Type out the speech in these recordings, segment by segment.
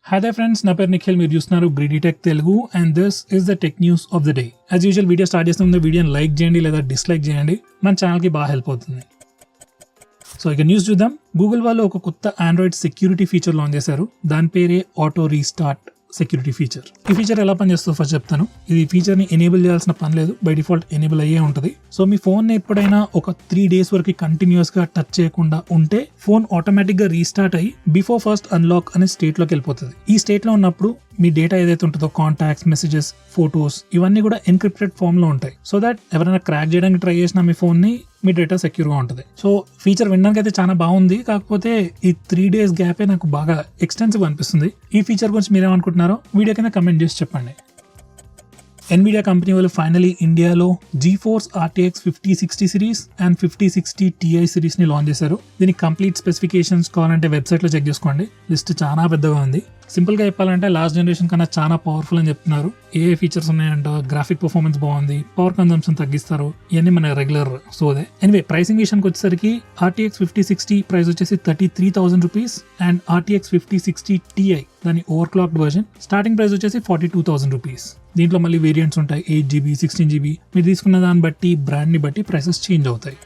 Hi there friends, నా పేరు నిఖిల్. మీరు చూస్తున్నారు greedy tech Telugu and this is the tech news of the day. As usual video start చేస్తున్న ముందు వీడియోని లైక్ చేయండి లేదా డిస్లైక్ చేయండి, మన ఛానల్కి బాగా హెల్ప్ అవుతుంది. సో ఇక న్యూస్ చూద్దాం. గూగుల్ వాళ్ళు ఒక కొత్త ఆండ్రాయిడ్ సెక్యూరిటీ ఫీచర్ లాంచ్ చేశారు. దాని పేరే ఆటో రీస్టార్ట్ సెక్యూరిటీ ఫీచర్. ఈ ఫీచర్ ఎలా పనిచేస్తుందో ఫస్ట్ చెప్తాను. ఇది ఫీచర్ ని ఎనేబుల్ చేయాల్సిన పని లేదు, బై డిఫాల్ట్ ఎనేబుల్ అయ్యే ఉంటుంది. సో మీ ఫోన్ ఎప్పుడైనా ఒక 3 days వరకు కంటిన్యూస్ గా టచ్ చేయకుండా ఉంటే ఫోన్ ఆటోమేటిక్ గా రీస్టార్ట్ అయ్యి బిఫోర్ ఫస్ట్ అన్లాక్ అనే స్టేట్ లోకి వెళ్ళిపోతుంది. ఈ స్టేట్ లో ఉన్నప్పుడు మీ డేటా ఏదైతే ఉంటుందో కాంటాక్ట్స్, మెసేజెస్, ఫోటోస్ ఇవన్నీ కూడా ఎన్క్రిప్టెడ్ ఫామ్ లో ఉంటాయి. సో దట్ ఎవరైనా క్రాక్ చేయడానికి ట్రై చేసినా మీ ఫోన్ ని మీ డేటా సెక్యూర్ గా ఉంటుంది. సో ఫీచర్ వినడానికి అయితే చాలా బాగుంది, కాకపోతే ఈ 3 days గ్యాపే నాకు బాగా ఎక్స్టెన్సివ్ అనిపిస్తుంది. ఈ ఫీచర్ గురించి మీరేమనుకుంటున్నారో వీడియో కింద కమెంట్ చేసి చెప్పండి. ఎన్విడియా కంపెనీ వాళ్ళు ఫైనలీ ఇండియాలో GeForce RTX 5060 series and 5060 Ti series ని లాంచ్ చేశారు. దీనికి కంప్లీట్ స్పెసిఫికేషన్స్ కావాలంటే వెబ్సైట్ లో చెక్ చేసుకోండి. లిస్ట్ చాలా పెద్దగా ఉంది. సింపుల్ గా చెప్పాలంటే లాస్ట్ జనరేషన్ కన్నా చాలా పవర్ఫుల్ అని చెప్తున్నారు. ఏ ఫీచర్స్ ఉన్నాయంట, గ్రాఫిక్ పర్ఫార్మెన్స్ బాగుంది, పవర్ కన్సంప్షన్ తగ్గిస్తారు, ఇవన్నీ మన రెగ్యులర్ సోదే. ఎనివే ప్రైసింగ్ విషయానికి వచ్చేసరికి RTX 5060 ప్రైస్ వచ్చేసి 33,000 రూపీస్ అండ్ RTX 5060 Ti దాని over clocked version starting price వచ్చేసి 42,000 రూపీస్. దీంట్లో మళ్ళీ వేరియంట్స్ ఉంటాయి, 8GB, 16GB. మీరు తీసుకున్న దాన్ని బట్టి బ్రాండ్ ని బట్టి ప్రైసెస్ చేంజ్ అవుతాయి.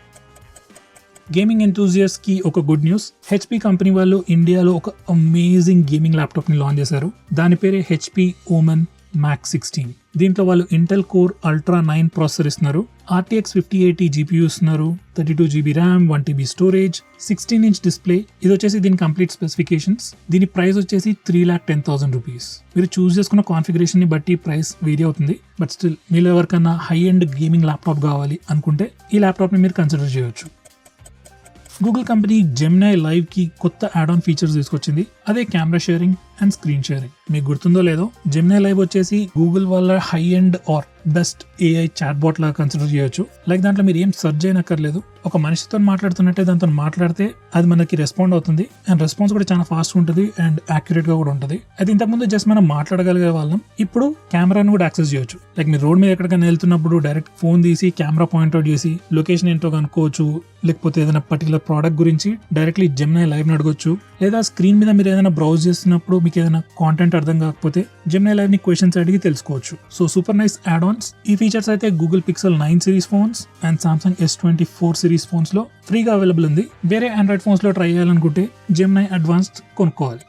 గేమింగ్ ఎంతూజియస్ట్ కి ఒక గుడ్ న్యూస్. HP కంపెనీ వాళ్ళు ఇండియాలో ఒక అమేజింగ్ గేమింగ్ ల్యాప్టాప్ ని లాంచ్ చేశారు. దాని పేరే HP Omen Max 16. దీంట్లో వాళ్ళు ఇంటెల్ కోర్ అల్ట్రా 9 ప్రాసెసర్ ఇస్తున్నారు, RTX 5080 GPU ఇస్తున్నారు, 32GB RAM, 1TB storage, 16-inch display. ఇది వచ్చేసి దీని కంప్లీట్ స్పెసిఫికేషన్స్. దీని ప్రైస్ వచ్చేసి 3,10,000 రూపీస్. మీరు చూస్ చేసుకున్న కాన్ఫిగరేషన్ ని బట్టి ప్రైస్ వేరీ అవుతుంది. బట్ స్టిల్ మీరు ఎవరికన్నా హై ఎండ్ గేమింగ్ ల్యాప్టాప్ కావాలి అనుకుంటే ఈ ల్యాప్టాప్ ని మీరు కన్సిడర్ చేయొచ్చు. గూగుల్ కంపెనీ జెమినై లైవ్ కి కొత్త యాడ్ ఆన్ ఫీచర్స్ తీసుకొచ్చింది. అదే camera sharing and screen sharing. మీకు గుర్తుందో లేదో, జెమినై లైవ్ వచ్చేసి గూగుల్ వాళ్ళ high end or best AI chat bot లాగా కన్సిడర్ చేయొచ్చు. లైక్ దాంట్లో మీరు ఏం సెర్చ్ చేయనక్కర్లేదు, ఒక మనిషితో మాట్లాడుతున్నట్టే దాంతో మాట్లాడితే అది మనకి రెస్పాండ్ అవుతుంది. అండ్ రెస్పాన్స్ కూడా చాలా ఫాస్ట్ ఉంటుంది అండ్ యాక్యురేట్ గా కూడా ఉంటుంది. అయితే ఇంతకుముందు జస్ట్ మనం మాట్లాడగలిగే వాళ్ళం, ఇప్పుడు కెమెరాను కూడా యాక్సెస్ చేయొచ్చు. లైక్ మీరు రోడ్ మీద ఎక్కడికైనా వెళ్తున్నప్పుడు డైరెక్ట్ ఫోన్ తీసి కెమెరా పాయింట్అవుట్ చేసి లొకేషన్ ఏంటో కనుక్కోవచ్చు, లేకపోతే ఏదైనా పర్టికులర్ ప్రోడక్ట్ గురించి డైరెక్ట్లీ జెమినై లైవ్ అడగొచ్చు. లేదా స్క్రీన్ మీద మీరు ఏదైనా బ్రౌజ్ చేస్తున్నప్పుడు మీకు ఏదైనా కాంటెంట్ అర్థం కాకపోతే జెమినై లైవ్ ని క్వశ్చన్స్ అడిగి తెలుసుకోవచ్చు. So super nice add Ann's. ఈ ఫీచర్స్ అయితే Google Pixel 9 series phones and Samsung S24 series phones లో ఫ్రీగా అవైలబుల్ ఉంది. వేరే ఆండ్రాయిడ్ ఫోన్స్ లో ట్రై చేయాలనుకుంటే జెమినై అడ్వాన్స్డ్ కొనుక్కోవాలి.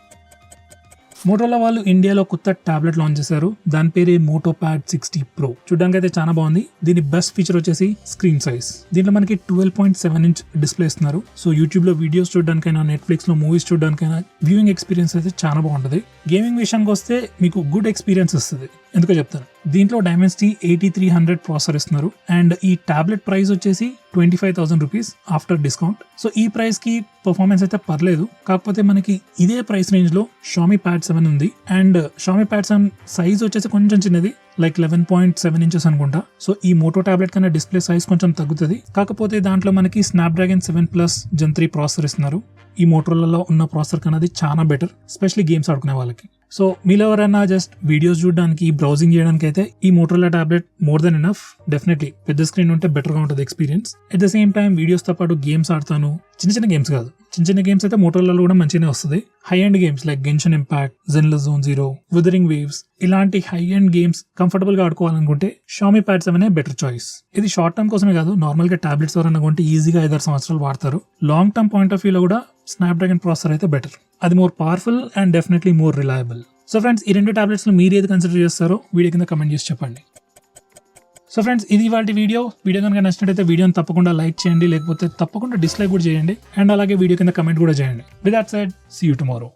మోటోరోలా వాళ్ళు ఇండియాలో కొత్త టాబ్లెట్ లాంచ్ చేశారు. దాని పేరే MotoPad 60 Pro. చూడడానికి అయితే చాలా బాగుంది. దీని బెస్ట్ ఫీచర్ వచ్చేసి స్క్రీన్ సైజ్. దీంట్లో మనకి 12.7-inch డిస్ప్లే ఇస్తున్నారు. సో యూట్యూబ్ లో వీడియోస్ చూడడానికైనా, నెట్ఫ్లిక్స్ లో మూవీస్ చూడడానికైనా వ్యూయింగ్ ఎక్స్పీరియన్స్ అయితే చాలా బాగుంటుంది. గేమింగ్ విషయానికి వస్తే మీకు గుడ్ ఎక్స్పీరియన్స్ ఇస్తుంది. ఎందుకో చెప్తాను. దీంట్లో Dimensity 8300 ప్రాసెసర్ ఇస్తున్నారు అండ్ ఈ టాబ్లెట్ ప్రైస్ వచ్చేసి 25,000 రూపీస్ ఆఫ్టర్ డిస్కౌంట్. సో ఈ ప్రైస్ కి పర్ఫార్మెన్స్ అయితే పర్లేదు, కాకపోతే మనకి ఇదే ప్రైస్ రేంజ్ లో Xiaomi Pad 7 ఉంది అండ్ Xiaomi Pad 7 సైజ్ వచ్చేసి కొంచెం చిన్నది, లైక్ 11.7 inches అనుకుంటా. సో ఈ మోటో టాబ్లెట్ కన్నా డిస్ప్లే సైజ్ కొంచెం తగ్గుతుంది, కాకపోతే దాంట్లో మనకి Snapdragon 7+ Gen 3 ప్రాసెసర్ ఇస్తున్నారు. ఈ మోటరోలాలో ఉన్న ప్రాసెసర్ కన్నా అది చాలా బెటర్, ఎస్పెషల్లీ గేమ్స్ ఆడుకునే వాళ్ళకి. సో మీలో ఎవరైనా జస్ట్ వీడియోస్ చూడడానికి, బ్రౌజింగ్ చేయడానికి అయితే ఈ Motorola tablet more than enough. Definitely పెద్ద స్క్రీన్ ఉంటే బెటర్ గా ఉంటుంది experience. At the same time videos తో పాటు గేమ్స్ ఆడతాను. చిన్న గేమ్స్ కాదు, చిన్న గేమ్స్ అయితే మోటరోలాలో కూడా మంచిగానే వస్తుంది. High end games like Genshin Impact, Zenless Zone Zero, Wuthering Waves ఇలాంటి హై ఎండ్ గేమ్స్ కంఫర్టబుల్ గా ఆడుకోవాలనుకుంటే Xiaomi Pad 7 బెటర్ చాయిస్. ఇది షార్ట్ టర్మ్ కోసమే కాదు, నార్మల్ గా టాబ్లెట్స్ ఎవరైనా కొంటే ఈజీగా 5-6 సంవత్సరాలు వాడతారు. Long term point of view లో కూడా Snapdragon ప్రాసెసర్ అయితే బెటర్. అది more powerful and definitely more reliable. So friends, ఈ 2 టాబ్లెట్స్ లో మీరు ఏది కన్సిడర్ చేస్తారో వీడియో కింద కమెంట్ చేసి చెప్పండి. సో ఫ్రెండ్స్, ఇది ఇవాల్టి వీడియో కనుక నచ్చినట్టయితే వీడియోని తప్పకుండా లైక్ చేయండి, లేకపోతే తప్పకుండా డిస్లైక్ కూడా చేయండి అండ్ అలాగే వీడియో కింద కమెంట్ కూడా చేయండి. With that said, see you tomorrow.